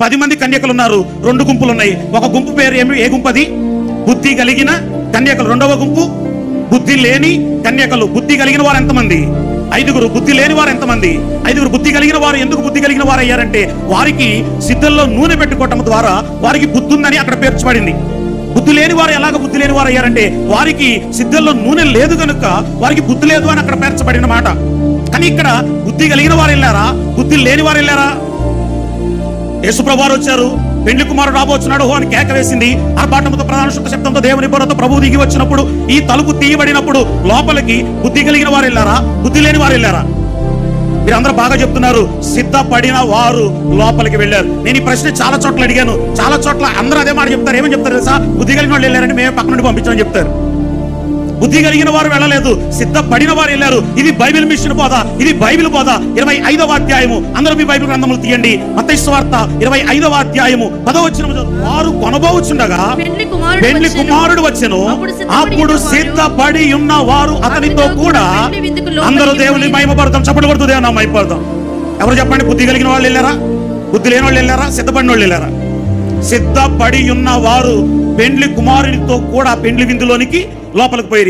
10 మంది కన్యకలు ఉన్నారు. 2 గుంపులు ఉన్నాయి. ఒక గుంపు పేరు ఏ గుంపు అది? బుద్ధి కలిగిన కన్యకలు. రెండవ గుంపు బుద్ధి లేని కన్యకలు. బుద్ధి కలిగిన వారు ఎంతమంది? 5. బుద్ధి లేని వారు ఎంతమంది? 5. బుద్ధి కలిగిన వారు ఎందుకు బుద్ధి కలిగిన వారు అయ్యారంటే వారికి సిద్ధంలో నూనె పెట్టుకోవటం ద్వారా వారికి బుద్ధి ఉందని అక్కడ పేర్చబడింది. బుద్ధి లేని వారు ఎలాగ బుద్ధి లేని వారు అయ్యారంటే వారికి సిద్ధంలో నూనె లేదు కనుక వారికి బుద్ధి లేదు అని అక్కడ పేర్చబడిన మాట. కానీ ఇక్కడ బుద్ధి కలిగిన వారు వెళ్ళారా? బుద్ధి లేని వారు వెళ్ళారా? యేసుప్రభువు వారు వచ్చారు. పెళ్లి కుమారుడు రాబోతున్నాడు అని కేక వేసింది. ఆర్భాటంతో ప్రధాన శుద్ధ శబ్దంతో దేవుని బోరతో ప్రభువు దిగి వచ్చినప్పుడు ఈ తలుపు తీయబడినప్పుడు లోపలికి బుద్ధి కలిగిన వారు వెళ్ళారా? బుద్ధి లేని వారు వెళ్ళారా? మీరందరూ బాగా చెప్తున్నారు. సిద్ధపడిన వారు లోపలికి వెళ్ళారు. నేను ఈ ప్రశ్న చాలా చోట్ల అడిగాను. చాలా చోట్ల అందరూ అదే మాట చెప్తారు. ఏమని చెప్తారు తెలుసా? బుద్ధి కలిగిన వాళ్ళు వెళ్ళారని మేము పక్క నుండి పంపించామని చెప్తారు. బుద్ధి కలిగిన వారు వెళ్ళలేదు, సిద్ధపడిన వారు వెళ్ళారు. ఇది బైబిల్ మిషన్ బోధ, ఇది బైబిల్ బోధ. 25వ అధ్యాయము, అందరూ మీ బైబిల్ గ్రంథములు తీయండి. మత్తయి సువార్త 25వ అధ్యాయము 10వ వచనము. వారు కొనబోచుండగా పెండ్లి కుమారుడు వచ్చెను. అప్పుడు సిద్ధపడి ఉన్న వారు అతనితో కూడా అందరూ దేవుని మహిమపడతాం. చప్పట్లు కొడుతూ దేవుని మహిమపడతాం. ఎవరు చెప్పండి? బుద్ధి కలిగిన వాళ్ళు వెళ్ళారా? బుద్ధి లేని వాళ్ళు వెళ్ళారా? సిద్ధపడిన వాళ్ళు వెళ్ళారా? సిద్ధపడి ఉన్న వారు పెండ్లి కుమారునితో కూడా పెండ్లి విందులోనికి లోపలికి పోయి